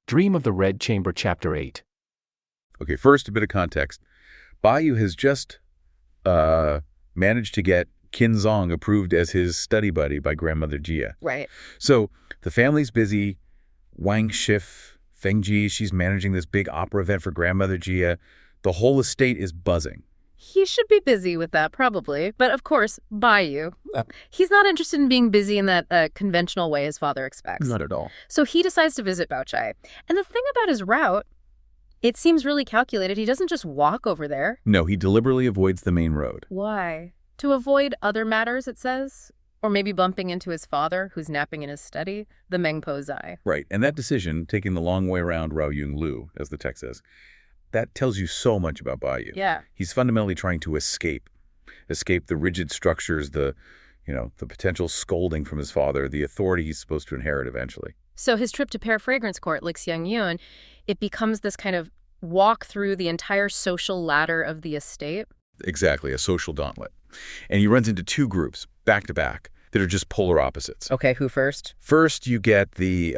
Dream of the Red Chamber, Chapter 8. Okay, first, a bit of context. Daiyu has just managed to get Qinzong approved as his study buddy by grandmother Jia. Right. So the family's busy. Wang Shif, Fengji, she's managing this big opera event for grandmother Jia. The whole estate is buzzing. He should be busy with that, probably. But of course, Daiyu. He's not interested in being busy in that conventional way his father expects. Not at all. So he decides to visit Baochai. And the thing about his route, it seems really calculated. He doesn't just walk over there. No, he deliberately avoids the main road. Why? To avoid other matters, it says? Or maybe bumping into his father, who's napping in his study, the Mengpo Zai. Right, and that decision, taking the long way around Rao Yung Lu, as the text says, that tells you so much about Daiyu. Yeah. He's fundamentally trying to escape the rigid structures, the potential scolding from his father, the authority he's supposed to inherit eventually. So his trip to Pear Fragrance Court, like Xiang Yun, it becomes this kind of walk through the entire social ladder of the estate. Exactly, a social gauntlet. And he runs into two groups, back to back, that are just polar opposites. Okay, who first? First, you get the,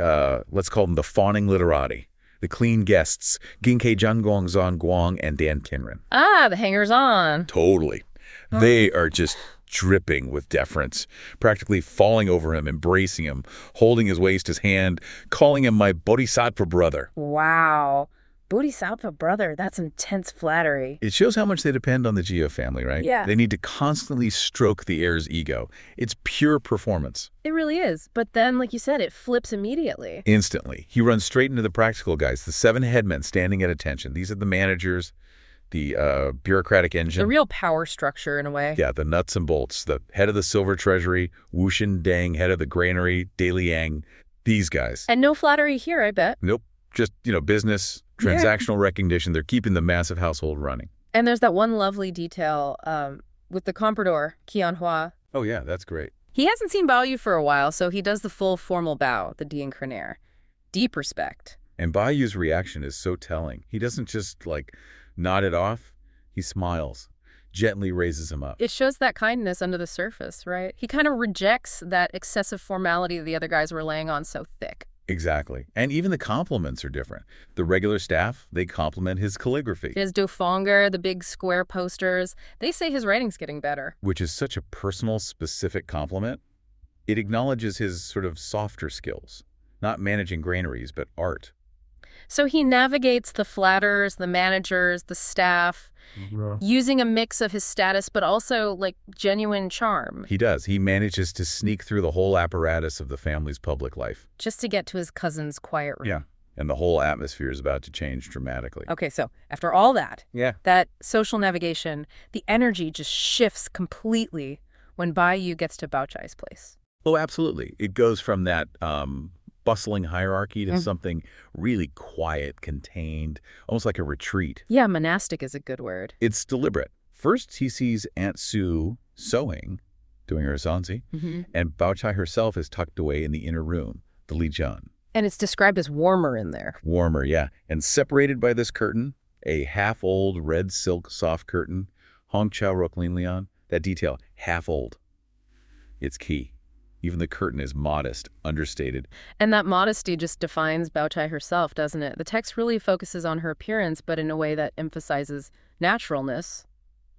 let's call them the fawning literati, the clean guests, Ginkei Zhangguang Zhan Guang and Dan Kinren. Ah, the hangers-on. Totally. They are just dripping with deference, practically falling over him, embracing him, holding his waist, his hand, calling him my bodhisattva brother. Wow. Bodhisattva brother, that's intense flattery. It shows how much they depend on the Jia family, right? Yeah. They need to constantly stroke the heir's ego. It's pure performance. It really is. But then, like you said, it flips immediately. Instantly. He runs straight into the practical guys, the 7 headmen standing at attention. These are the managers, the bureaucratic engine. The real power structure, in a way. Yeah, the nuts and bolts. The head of the silver treasury, Wu Xindeng, head of the granary, Dai Liang. These guys. And no flattery here, I bet. Nope. Just, business, transactional recognition. They're keeping the massive household running. And there's that one lovely detail with the comprador, Qian Hua. Oh, yeah, that's great. He hasn't seen Baoyu for a while, so he does the full formal bow, the diencrenaire. Deep respect. And Baoyu's reaction is so telling. He doesn't just, nod it off. He smiles, gently raises him up. It shows that kindness under the surface, right? He kind of rejects that excessive formality the other guys were laying on so thick. Exactly. And even the compliments are different. The regular staff, they compliment his calligraphy. His Dauphinger, the big square posters, they say his writing's getting better. Which is such a personal, specific compliment. It acknowledges his sort of softer skills, not managing granaries, but art. So he navigates the flatterers, the managers, the staff, using a mix of his status, but also, genuine charm. He does. He manages to sneak through the whole apparatus of the family's public life. Just to get to his cousin's quiet room. Yeah. And the whole atmosphere is about to change dramatically. Okay, so after all that, Yeah. that social navigation, the energy just shifts completely when Daiyu gets to Baochai's place. Oh, absolutely. It goes from that bustling hierarchy to something really quiet, contained, almost like a retreat. Yeah, monastic is a good word. It's deliberate. First, he sees Aunt Sue sewing, doing her zanzi, and Baochai herself is tucked away in the inner room, the Lijian. And it's described as warmer in there. Warmer, yeah. And separated by this curtain, a half-old red silk soft curtain, Hong Chao Rok Lin Lian, that detail, half-old. It's key. Even the curtain is modest, understated. And that modesty just defines Baochai herself, doesn't it? The text really focuses on her appearance, but in a way that emphasizes naturalness,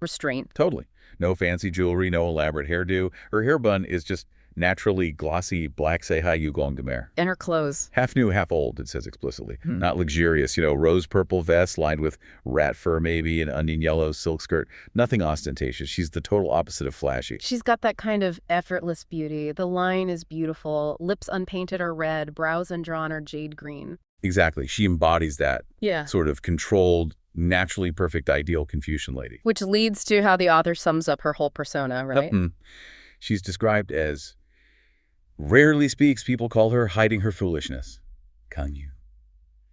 restraint. Totally. No fancy jewelry, no elaborate hairdo. Her hair bun is just naturally glossy black Seihai Yugong de Mer. And her clothes. Half new, half old, it says explicitly. Not luxurious, rose purple vest lined with rat fur maybe, an onion yellow silk skirt. Nothing ostentatious. She's the total opposite of flashy. She's got that kind of effortless beauty. The line is beautiful. Lips unpainted are red. Brows undrawn are jade green. Exactly. She embodies that sort of controlled, naturally perfect, ideal Confucian lady. Which leads to how the author sums up her whole persona, right? She's described as, rarely speaks, people call her hiding her foolishness. Kang Yu.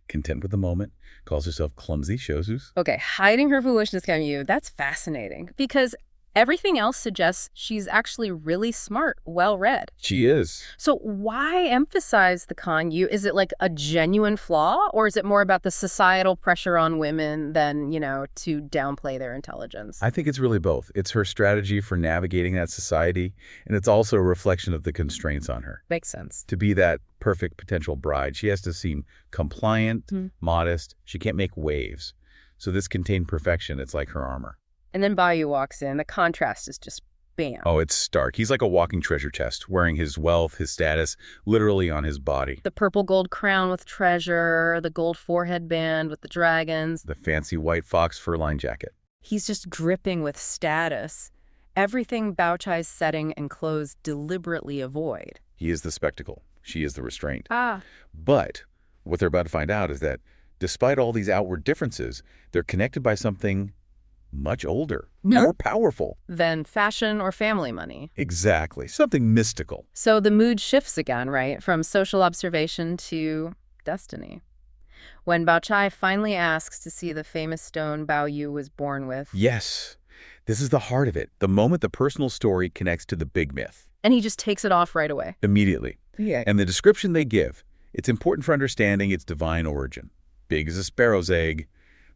Content with the moment, calls herself clumsy, Shozus. Okay, hiding her foolishness, Kang Yu, that's fascinating. Because Everything else suggests she's actually really smart, well-read. She is. So why emphasize the Kan Yu? Is it like a genuine flaw, or is it more about the societal pressure on women than, to downplay their intelligence? I think it's really both. It's her strategy for navigating that society, and it's also a reflection of the constraints on her. Makes sense. To be that perfect potential bride, she has to seem compliant, modest. She can't make waves. So this contained perfection, it's like her armor. And then Daiyu walks in. The contrast is just bam. Oh, it's stark. He's like a walking treasure chest, wearing his wealth, his status, literally on his body. The purple gold crown with treasure, the gold forehead band with the dragons. The fancy white fox fur-lined jacket. He's just dripping with status. Everything Baochai's setting and clothes deliberately avoid. He is the spectacle. She is the restraint. Ah. But what they're about to find out is that despite all these outward differences, they're connected by something much older, more powerful. Than fashion or family money. Exactly. Something mystical. So the mood shifts again, right? From social observation to destiny. When Baochai finally asks to see the famous stone Baoyu was born with. Yes. This is the heart of it. The moment the personal story connects to the big myth. And he just takes it off right away. Immediately. Yeah. And the description they give, it's important for understanding its divine origin. Big as a sparrow's egg,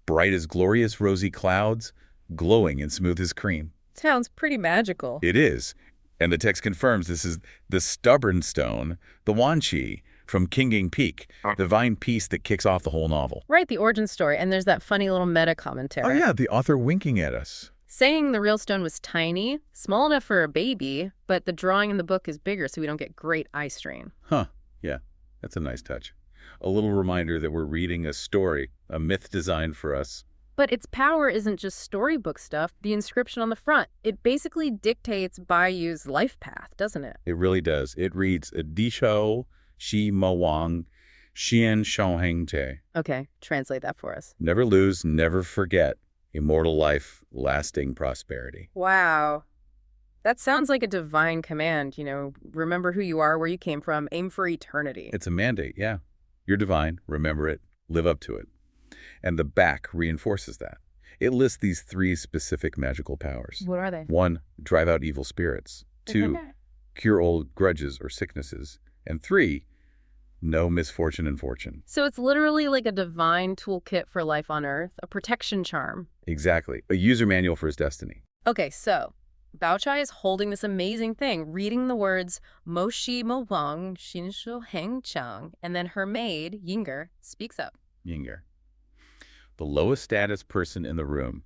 bright as glorious rosy clouds, glowing and smooth as cream. Sounds pretty magical. It is. And the text confirms this is the stubborn stone, the Wanqi, from Qinging Peak, the divine piece that kicks off the whole novel. Right, the origin story. And there's that funny little meta commentary. Oh yeah, the author winking at us. Saying the real stone was tiny, small enough for a baby, but the drawing in the book is bigger so we don't get great eye strain. Huh. Yeah, that's a nice touch. A little reminder that we're reading a story, a myth designed for us. But its power isn't just storybook stuff. The inscription on the front, it basically dictates Baiyu's life path, doesn't it? It really does. It reads, Dishou Shi Mo Wang Xian Shouheng Te. Okay, translate that for us. Never lose, never forget. Immortal life, lasting prosperity. Wow. That sounds like a divine command, remember who you are, where you came from, aim for eternity. It's a mandate, yeah. You're divine, remember it, live up to it. And the back reinforces that. It lists these 3 specific magical powers. What are they? 1, drive out evil spirits. 2, cure old grudges or sicknesses. And 3, no misfortune and fortune. So it's literally like a divine toolkit for life on Earth, a protection charm. Exactly. A user manual for his destiny. Okay, so Baochai is holding this amazing thing, reading the words Mo Shi Mo Wang Xin Shu Heng Chang, and then her maid, Yinger, speaks up. Yinger. The lowest status person in the room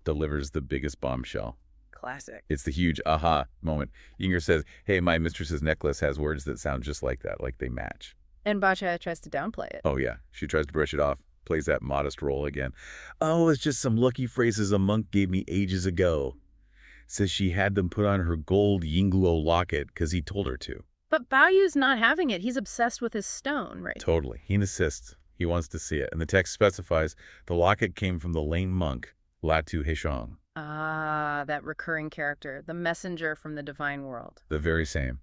delivers the biggest bombshell. Classic. It's the huge aha moment. Yinger says, hey, my mistress's necklace has words that sound just like that, like they match. And Baochai tries to downplay it. Oh, yeah. She tries to brush it off, plays that modest role again. Oh, it's just some lucky phrases a monk gave me ages ago. Says she had them put on her gold Yingluo locket because he told her to. But Baoyu's not having it. He's obsessed with his stone, right? Totally. He insists. He wants to see it. And the text specifies the locket came from the lame monk, Latu Heishong. Ah, that recurring character, the messenger from the divine world. The very same.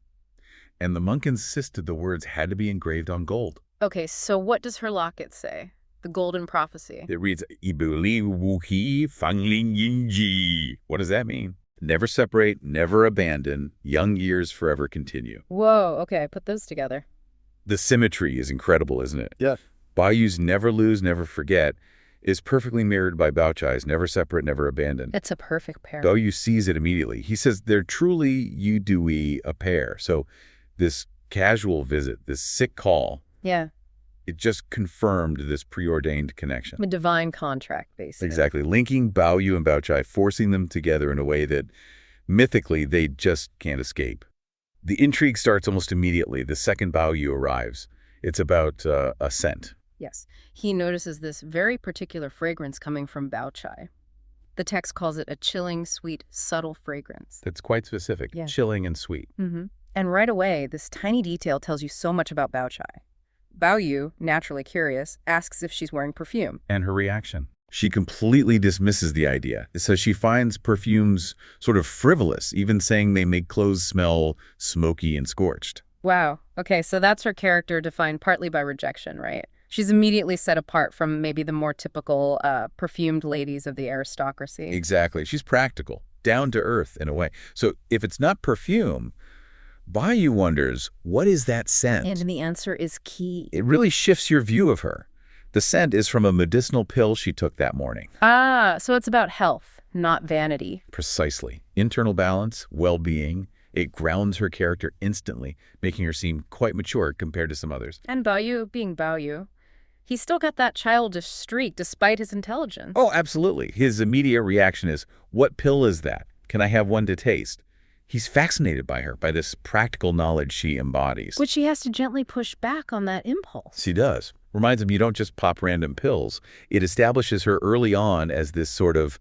And the monk insisted the words had to be engraved on gold. Okay, so what does her locket say? The golden prophecy. It reads, Ibu li wu hi fang lin yin ji. What does that mean? Never separate, never abandon, young years forever continue. Whoa, okay, put those together. The symmetry is incredible, isn't it? Yeah. Baiyu's never lose, never forget is perfectly mirrored by Baochai's never separate, never abandon. It's a perfect pair. Baoyu sees it immediately. He says they're truly you-do-we a pair. So this casual visit, this sick call, Yeah. it just confirmed this preordained connection. A divine contract, basically. Exactly. Linking Baoyu and Baochai, forcing them together in a way that mythically they just can't escape. The intrigue starts almost immediately. The second Baoyu arrives. It's about a scent. Yes. He notices this very particular fragrance coming from Baochai. The text calls it a chilling, sweet, subtle fragrance. That's quite specific, Yeah. chilling and sweet. Mm-hmm. And right away, this tiny detail tells you so much about Baochai. Baoyu, naturally curious, asks if she's wearing perfume. And her reaction. She completely dismisses the idea. So she finds perfumes sort of frivolous, even saying they make clothes smell smoky and scorched. Wow. Okay, so that's her character defined partly by rejection, right? She's immediately set apart from maybe the more typical perfumed ladies of the aristocracy. Exactly. She's practical. down to earth in a way. So if it's not perfume, Baoyu wonders, what is that scent? And the answer is key. It really shifts your view of her. The scent is from a medicinal pill she took that morning. Ah, so it's about health, not vanity. Precisely. Internal balance, well-being. It grounds her character instantly, making her seem quite mature compared to some others. And Baoyu being Baoyu, he's still got that childish streak despite his intelligence. Oh, absolutely. His immediate reaction is, what pill is that? Can I have one to taste? He's fascinated by her, by this practical knowledge she embodies. Which he has to gently push back on that impulse. She does. Reminds him you don't just pop random pills. It establishes her early on as this sort of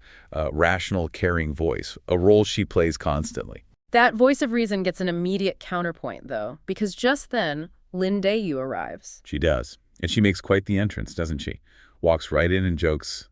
rational, caring voice, a role she plays constantly. That voice of reason gets an immediate counterpoint, though, because just then, Lin Daiyu arrives. She does. And she makes quite the entrance, doesn't she? Walks right in and jokes,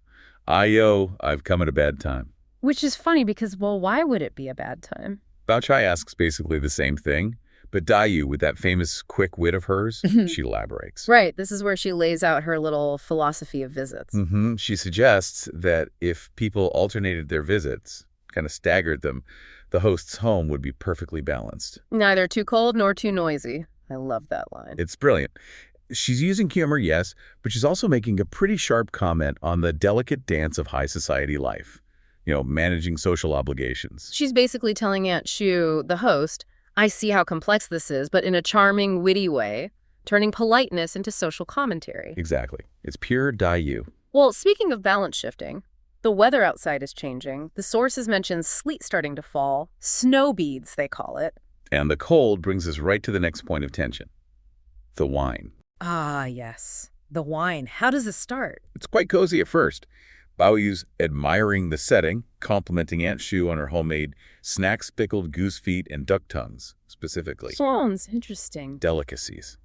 "Ayo, I've come at a bad time." Which is funny because, well, why would it be a bad time? Baochai asks basically the same thing, but Daiyu, with that famous quick wit of hers, she elaborates. Right, this is where she lays out her little philosophy of visits. She suggests that if people alternated their visits, kind of staggered them, the host's home would be perfectly balanced. Neither too cold nor too noisy. I love that line. It's brilliant. She's using humor, yes, but she's also making a pretty sharp comment on the delicate dance of high society life. Managing social obligations. She's basically telling Aunt Shu, the host, I see how complex this is, but in a charming, witty way, turning politeness into social commentary. Exactly. It's pure Daiyu. Well, speaking of balance shifting, the weather outside is changing. The sources mention sleet starting to fall. Snow beads, they call it. And the cold brings us right to the next point of tension. The wine. Ah, yes. The wine. How does this start? It's quite cozy at first. Baoyu's admiring the setting, complimenting Aunt Shu on her homemade snacks, pickled goose feet, and duck tongues, specifically. Sounds interesting. Delicacies.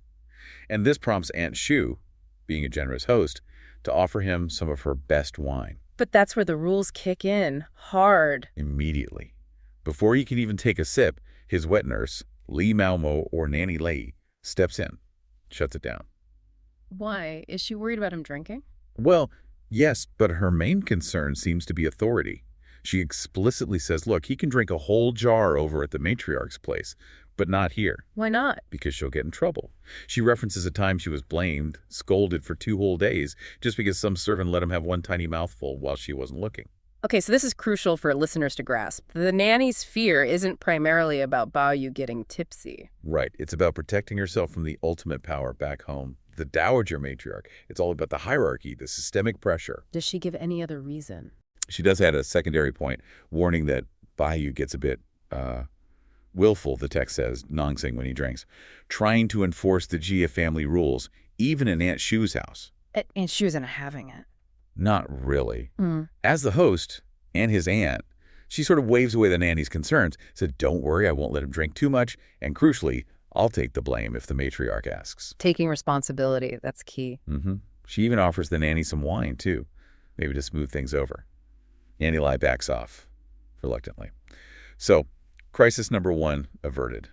And this prompts Aunt Shu, being a generous host, to offer him some of her best wine. But that's where the rules kick in, hard. Immediately. Before he can even take a sip, his wet nurse, Li Maomo or Nanny Lei, steps in, shuts it down. Why? Is she worried about him drinking? Well, yes, but her main concern seems to be authority. She explicitly says, look, he can drink a whole jar over at the matriarch's place, but not here. Why not? Because she'll get in trouble. She references a time she was blamed, scolded for 2 whole days, just because some servant let him have one tiny mouthful while she wasn't looking. Okay, so this is crucial for listeners to grasp. The nanny's fear isn't primarily about Baoyu getting tipsy. Right. It's about protecting herself from the ultimate power back home. The dowager matriarch. It's all about the hierarchy, the systemic pressure. Does she give any other reason? She does add a secondary point, warning that Baoyu gets a bit willful, the text says, noncing when he drinks, trying to enforce the Jia family rules, even in Aunt Shu's house. And she wasn't having it. Not really. As the host and his aunt, she sort of waves away the nanny's concerns, said, don't worry, I won't let him drink too much, and crucially, I'll take the blame if the matriarch asks. Taking responsibility, that's key. She even offers the nanny some wine, too, maybe to smooth things over. Nanny Lai backs off, reluctantly. So, crisis number 1 averted.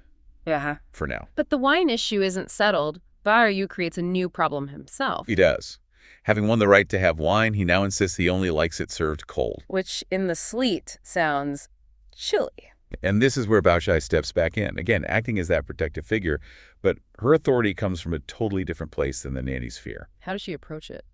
Yeah. For now. But the wine issue isn't settled. Baoyu creates a new problem himself. He does. Having won the right to have wine, he now insists he only likes it served cold. Which, in the sleet, sounds chilly. And this is where Baochai steps back in, again, acting as that protective figure, but her authority comes from a totally different place than the nanny's fear. How does she approach it?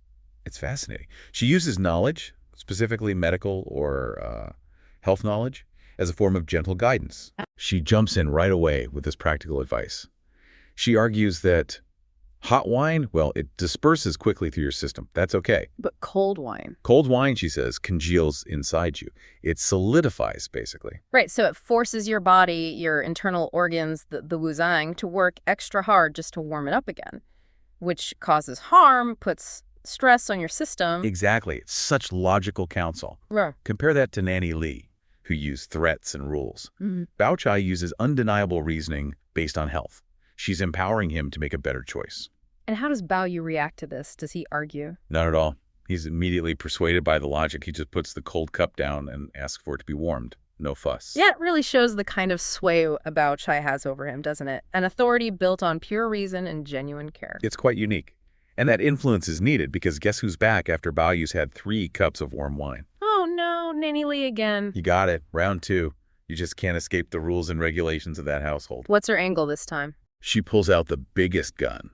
It's fascinating. She uses knowledge, specifically medical or health knowledge, as a form of gentle guidance. She jumps in right away with this practical advice. She argues that hot wine, well, it disperses quickly through your system. That's okay. But cold wine. Cold wine, she says, congeals inside you. It solidifies, basically. Right, so it forces your body, your internal organs, the wuzang, to work extra hard just to warm it up again, which causes harm, puts stress on your system. Exactly. It's such logical counsel. Yeah. Compare that to Nanny Li, who used threats and rules. Baochai uses undeniable reasoning based on health. She's empowering him to make a better choice. And how does Baoyu react to this? Does he argue? Not at all. He's immediately persuaded by the logic. He just puts the cold cup down and asks for it to be warmed. No fuss. Yeah, it really shows the kind of sway Baochai has over him, doesn't it? An authority built on pure reason and genuine care. It's quite unique. And that influence is needed because guess who's back after Baoyu's had 3 cups of warm wine? Oh, no, Nanny Lee again. You got it. Round 2. You just can't escape the rules and regulations of that household. What's her angle this time? She pulls out the biggest gun.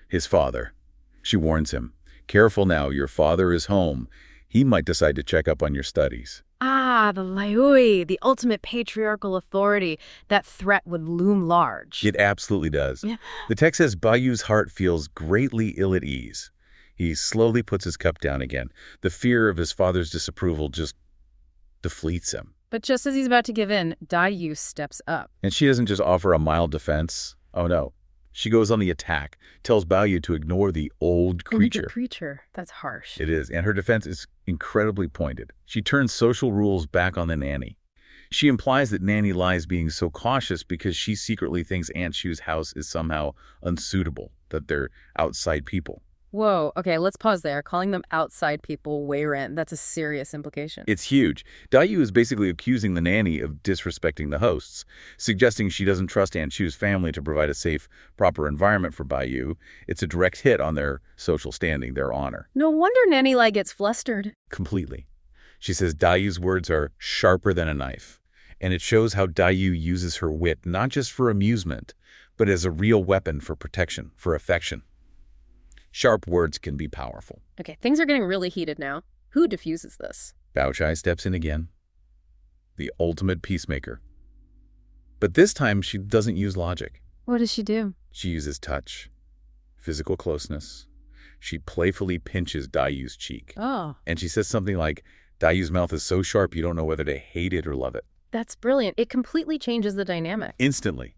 His father. She warns him, "Careful now, your father is home. He might decide to check up on your studies." Ah, the Daiyu, the ultimate patriarchal authority. That threat would loom large. It absolutely does. Yeah. The text says Baoyu's heart feels greatly ill at ease. He slowly puts his cup down again. The fear of his father's disapproval just deflates him. But just as he's about to give in, Daiyu steps up. And she doesn't just offer a mild defense. Oh no. She goes on the attack, tells Baoyu to ignore the old creature. The creature. That's harsh. It is, and her defense is incredibly pointed. She turns social rules back on the nanny. She implies that Nanny lies being so cautious because she secretly thinks Aunt Shu's house is somehow unsuitable, that they're outside people. Whoa, okay, let's pause there. Calling them outside people way rent, that's a serious implication. It's huge. Daiyu is basically accusing the nanny of disrespecting the hosts, suggesting she doesn't trust Aunt Shu's family to provide a safe, proper environment for Baoyu. It's a direct hit on their social standing, their honor. No wonder Nanny Lai gets flustered. Completely. She says Daiyu's words are sharper than a knife, and it shows how Daiyu uses her wit not just for amusement, but as a real weapon for protection, for affection. Sharp words can be powerful. Okay, things are getting really heated now. Who diffuses this? Baochai steps in again. The ultimate peacemaker. But this time, she doesn't use logic. What does she do? She uses touch, physical closeness. She playfully pinches Daiyu's cheek. Oh. And she says something like, Daiyu's mouth is so sharp you don't know whether to hate it or love it. That's brilliant. It completely changes the dynamic. Instantly.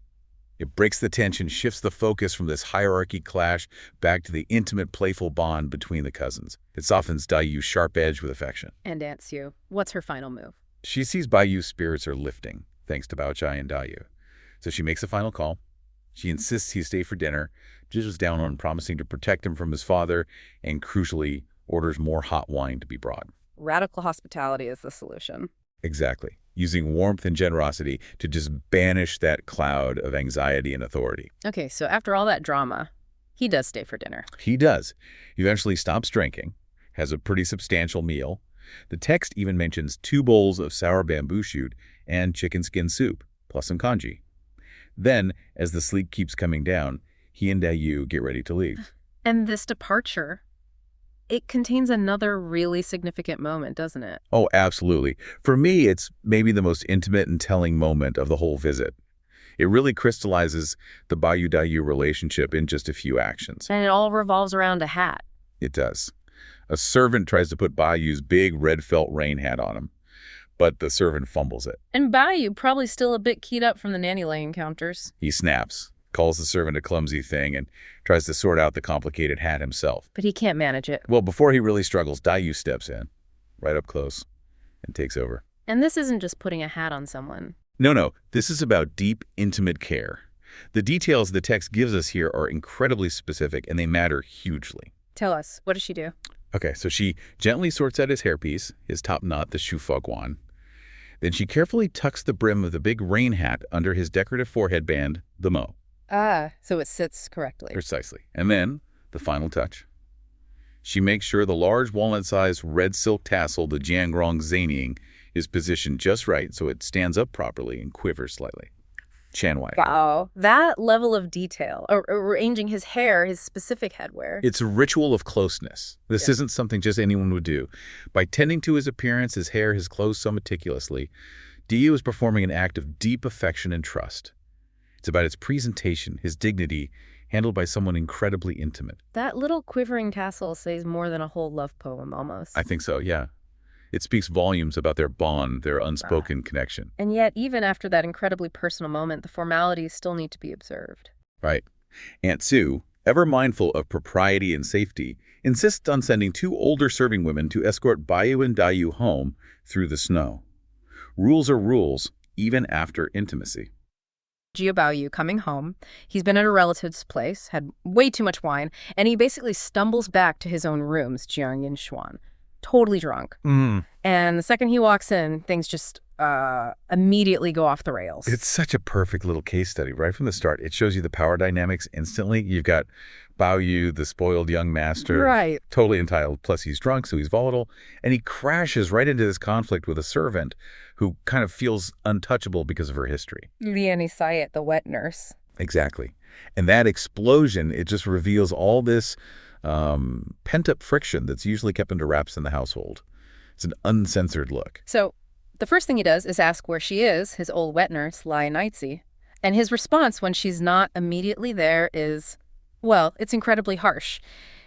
It breaks the tension, shifts the focus from this hierarchy clash back to the intimate, playful bond between the cousins. It softens Daiyu's sharp edge with affection. And Aunt Sue, what's her final move? She sees Baoyu's spirits are lifting, thanks to Baochai and Daiyu. So she makes a final call. She insists he stay for dinner, jizzes down on promising to protect him from his father, and crucially, orders more hot wine to be brought. Radical hospitality is the solution. Exactly. Using warmth and generosity to just banish that cloud of anxiety and authority. Okay, so after all that drama, he does stay for dinner. He does. He eventually stops drinking, has a pretty substantial meal. The text even mentions 2 bowls of sour bamboo shoot and chicken skin soup, plus some congee. Then, as the sleep keeps coming down, he and Daiyu get ready to leave. And this departure, it contains another really significant moment, doesn't it? Oh, absolutely. For me, it's maybe the most intimate and telling moment of the whole visit. It really crystallizes the Baoyu-Daiyu relationship in just a few actions. And it all revolves around a hat. It does. A servant tries to put Baoyu's big red felt rain hat on him, but the servant fumbles it. And Daiyu probably still a bit keyed up from the nanny lay encounters. He snaps, calls the servant a clumsy thing, and tries to sort out the complicated hat himself. But he can't manage it. Well, before he really struggles, Daiyu steps in, right up close, and takes over. And this isn't just putting a hat on someone. No. This is about deep, intimate care. The details the text gives us here are incredibly specific, and they matter hugely. Tell us, what does she do? Okay, so she gently sorts out his hairpiece, his top knot, the shufaguan. Then she carefully tucks the brim of the big rain hat under his decorative forehead band, the mo. Ah, so it sits correctly. Precisely. And then, the final touch. She makes sure the large walnut-sized red silk tassel, the jiangrong zanying, is positioned just right so it stands up properly and quivers slightly. Chanwai. Wow, that level of detail, arranging his hair, his specific headwear. It's a ritual of closeness. This isn't something just anyone would do. By tending to his appearance, his hair, his clothes so meticulously, Daiyu is performing an act of deep affection and trust. It's about its presentation, his dignity, handled by someone incredibly intimate. That little quivering tassel says more than a whole love poem, almost. I think so, yeah. It speaks volumes about their bond, their unspoken connection. And yet, even after that incredibly personal moment, the formalities still need to be observed. Right. Aunt Sue, ever mindful of propriety and safety, insists on sending 2 older serving women to escort Baoyu and Daiyu home through the snow. Rules are rules, even after intimacy. Baoyu coming home. He's been at a relative's place, had way too much wine, and he basically stumbles back to his own rooms, Jiang Yin Xuan. Totally drunk. And the second he walks in, things just immediately go off the rails. It's such a perfect little case study right from the start. It shows you the power dynamics instantly. You've got Baoyu, the spoiled young master, Right. totally entitled, plus he's drunk, so he's volatile, and he crashes right into this conflict with a servant who kind of feels untouchable because of her history. Liani Sayet, the wet nurse. Exactly. And that explosion, it just reveals all this pent-up friction that's usually kept under wraps in the household. It's an uncensored look. So the first thing he does is ask where she is, his old wet nurse, Lai Naitsi. And his response when she's not immediately there is, well, it's incredibly harsh.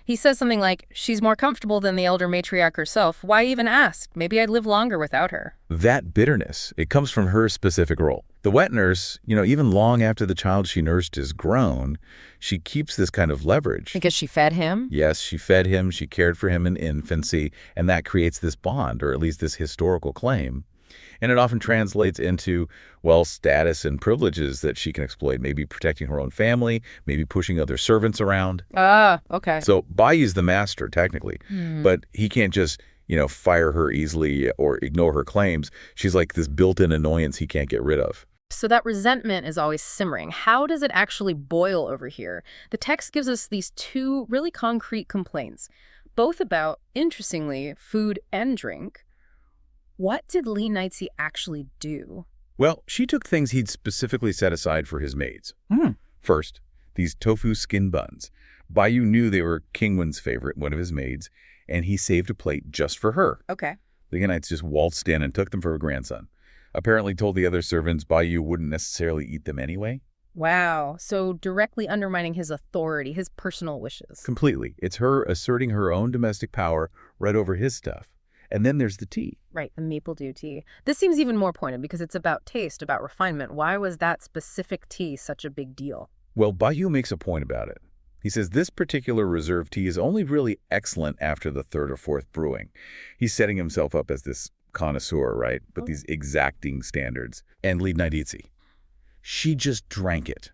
He says something like, she's more comfortable than the elder matriarch herself. Why even ask? Maybe I'd live longer without her. That bitterness, it comes from her specific role. The wet nurse, even long after the child she nursed is grown, she keeps this kind of leverage. Because she fed him? Yes, she fed him, she cared for him in infancy, and that creates this bond, or at least this historical claim. And it often translates into, well, status and privileges that she can exploit, maybe protecting her own family, maybe pushing other servants around. Ah, okay. So Bayu's the master, technically, but he can't just, fire her easily or ignore her claims. She's like this built-in annoyance he can't get rid of. So that resentment is always simmering. How does it actually boil over here? The text gives us these two really concrete complaints, both about, interestingly, food and drink. What did Li Naitsi actually do? Well, she took things he'd specifically set aside for his maids. First, these tofu skin buns. Baoyu knew they were King Wen's favorite, one of his maids, and he saved a plate just for her. Okay. The Ganites just waltzed in and took them for her grandson. Apparently told the other servants Baoyu wouldn't necessarily eat them anyway. Wow. So directly undermining his authority, his personal wishes. Completely. It's her asserting her own domestic power right over his stuff. And then there's the tea. Right, the maple dew tea. This seems even more pointed because it's about taste, about refinement. Why was that specific tea such a big deal? Well, Baoyu makes a point about it. He says this particular reserve tea is only really excellent after the third or fourth brewing. He's setting himself up as this connoisseur, right? But these exacting standards. And Li Naitsi, she just drank it.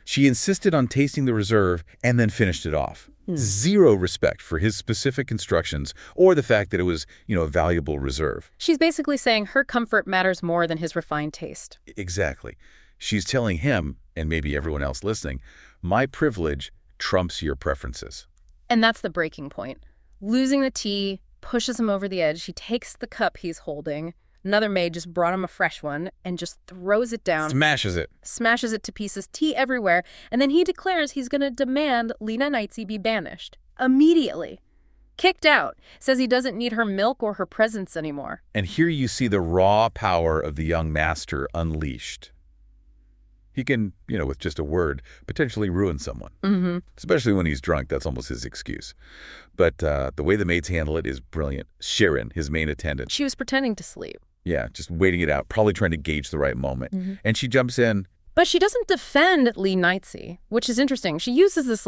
She insisted on tasting the reserve and then finished it off. Zero respect for his specific instructions or the fact that it was, a valuable reserve. She's basically saying her comfort matters more than his refined taste. Exactly. She's telling him, and maybe everyone else listening, my privilege trumps your preferences. And that's the breaking point. Losing the tea pushes him over the edge. He takes the cup he's holding. Another maid just brought him a fresh one and just throws it down. Smashes it To pieces, tea everywhere. And then he declares he's going to demand Lina Naitsi be banished. Immediately. Kicked out. Says he doesn't need her milk or her presence anymore. And here you see the raw power of the young master unleashed. He can, with just a word, potentially ruin someone. Especially when he's drunk. That's almost his excuse. But the way the maids handle it is brilliant. Shirin, his main attendant. She was pretending to sleep. Yeah, just waiting it out, probably trying to gauge the right moment. And she jumps in. But she doesn't defend Li Naitsi, which is interesting. She uses this,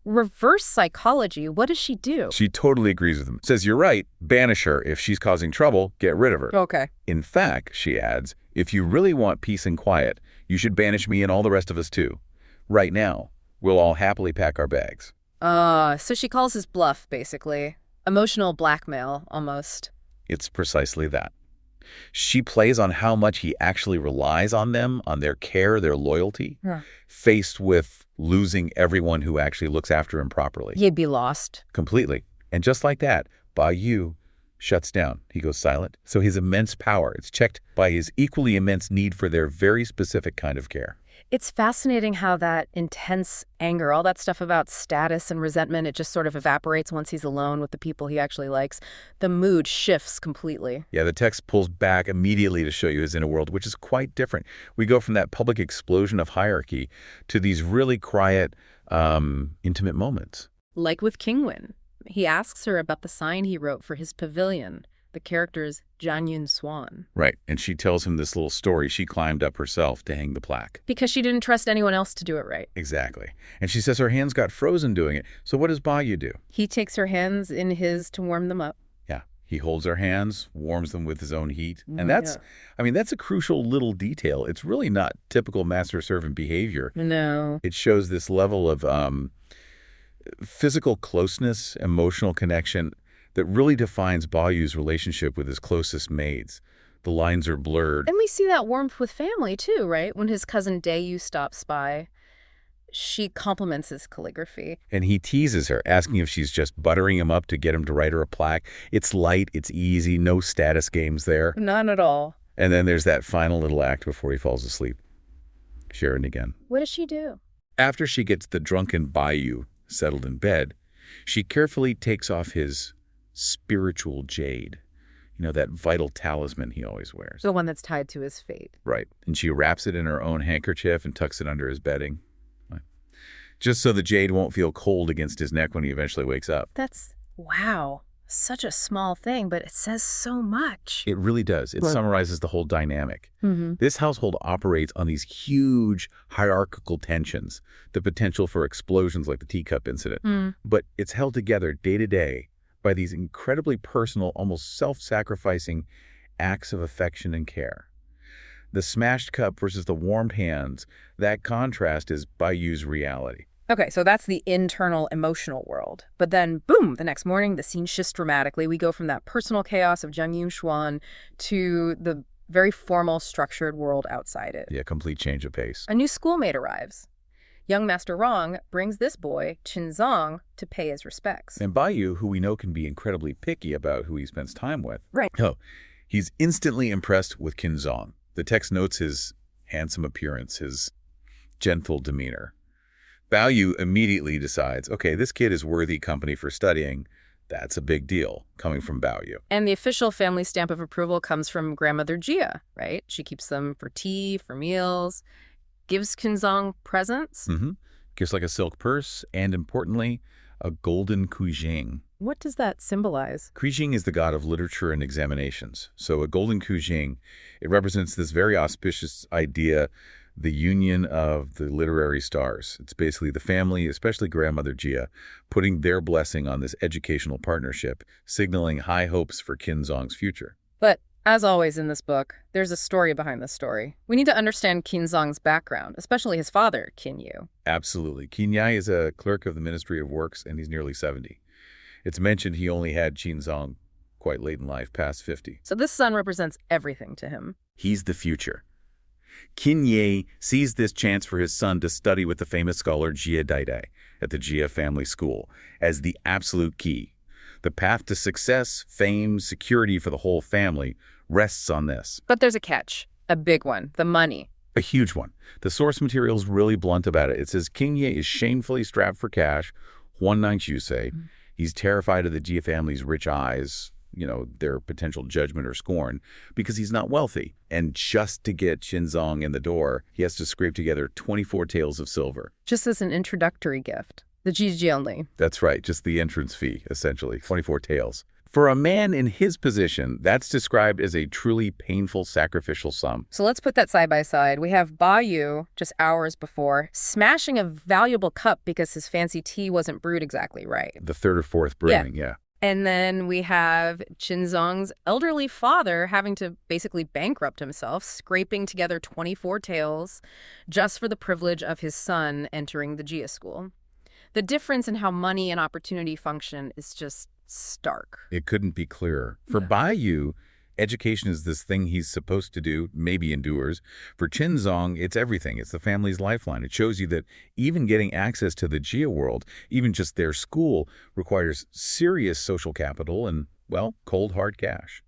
reverse psychology. What does she do? She totally agrees with him. Says, you're right, banish her. If she's causing trouble, get rid of her. Okay. In fact, she adds, if you really want peace and quiet, you should banish me and all the rest of us too. Right now, we'll all happily pack our bags. So she calls his bluff, basically. Emotional blackmail, almost. It's precisely that. She plays on how much he actually relies on them, on their care, their loyalty, faced with losing everyone who actually looks after him properly. He'd be lost. Completely. And just like that, Baoyu shuts down. He goes silent. So his immense power, it's checked by his equally immense need for their very specific kind of care. It's fascinating how that intense anger, all that stuff about status and resentment, it just sort of evaporates once he's alone with the people he actually likes. The mood shifts completely. Yeah, the text pulls back immediately to show you his inner world, which is quite different. We go from that public explosion of hierarchy to these really quiet, intimate moments. Like with King Wen. He asks her about the sign he wrote for his pavilion. The character's Janyun Swan. Right, and she tells him this little story. She climbed up herself to hang the plaque. Because she didn't trust anyone else to do it right. Exactly. And she says her hands got frozen doing it. So what does Baoyu do? He takes her hands in his to warm them up. Yeah, he holds her hands, warms them with his own heat. And that's a crucial little detail. It's really not typical master-servant behavior. No. It shows this level of physical closeness, emotional connection that really defines Baoyu's relationship with his closest maids. The lines are blurred. And we see that warmth with family, too, right? When his cousin Daiyu stops by, she compliments his calligraphy. And he teases her, asking if she's just buttering him up to get him to write her a plaque. It's light, it's easy, no status games there. None at all. And then there's that final little act before he falls asleep. Sharon again. What does she do? After she gets the drunken Daiyu settled in bed, she carefully takes off his spiritual jade. You know, that vital talisman he always wears. The one that's tied to his fate. Right. And she wraps it in her own handkerchief and tucks it under his bedding. Right. Just so the jade won't feel cold against his neck when he eventually wakes up. Wow. Such a small thing, but it says so much. It really does. It summarizes the whole dynamic. Mm-hmm. This household operates on these huge hierarchical tensions, the potential for explosions like the teacup incident. But it's held together day to day by these incredibly personal, almost self-sacrificing acts of affection and care. The smashed cup versus the warmed hands, that contrast is Daiyu's reality. Okay, so that's the internal emotional world. But then, boom, the next morning, the scene shifts dramatically. We go from that personal chaos of Zheng Yunshuan to the very formal, structured world outside it. Yeah, complete change of pace. A new schoolmate arrives. Young Master Rong brings this boy, Qinzong, to pay his respects. And Daiyu, who we know can be incredibly picky about who he spends time with. Right. Oh, he's instantly impressed with Qinzong. The text notes his handsome appearance, his gentle demeanor. Daiyu immediately decides, okay, this kid is worthy company for studying. That's a big deal, coming from Daiyu. And the official family stamp of approval comes from grandmother Jia, right? She keeps them for tea, for meals, gives Qinzong presents. Gives like a silk purse, and importantly, a golden kujing. What does that symbolize? Kujing is the god of literature and examinations. So a golden kujing, it represents this very auspicious idea, the union of the literary stars. It's basically the family, especially grandmother Jia, putting their blessing on this educational partnership, signaling high hopes for Qinzong's future. But as always in this book, there's a story behind the story. We need to understand Qinzong's background, especially his father, Qin Yu. Absolutely. Qin Yai is a clerk of the Ministry of Works, and he's nearly 70. It's mentioned he only had Qinzong quite late in life, past 50. So this son represents everything to him. He's the future. Qin Ye sees this chance for his son to study with the famous scholar Jia Daidai at the Jia family school as the absolute key. The path to success, fame, security for the whole family rests on this. But there's a catch, a big one, the money. A huge one. The source material is really blunt about it. It says Qin Ye is shamefully strapped for cash, say. He's terrified of the Jia family's rich eyes, you know, their potential judgment or scorn, because he's not wealthy. And just to get Qinzong in the door, he has to scrape together 24 taels of silver. Just as an introductory gift. The Jiji only. That's right, just the entrance fee, essentially, 24 taels. For a man in his position, that's described as a truly painful sacrificial sum. So let's put that side by side. We have Daiyu, just hours before, smashing a valuable cup because his fancy tea wasn't brewed exactly right. The third or fourth brewing, yeah. And then we have Qinzong's elderly father having to basically bankrupt himself, scraping together 24 taels just for the privilege of his son entering the Jia school. The difference in how money and opportunity function is just stark. It couldn't be clearer. For Daiyu, education is this thing he's supposed to do, maybe endures. For Qinzong, it's everything. It's the family's lifeline. It shows you that even getting access to the Jia world, even just their school, requires serious social capital and, well, cold, hard cash.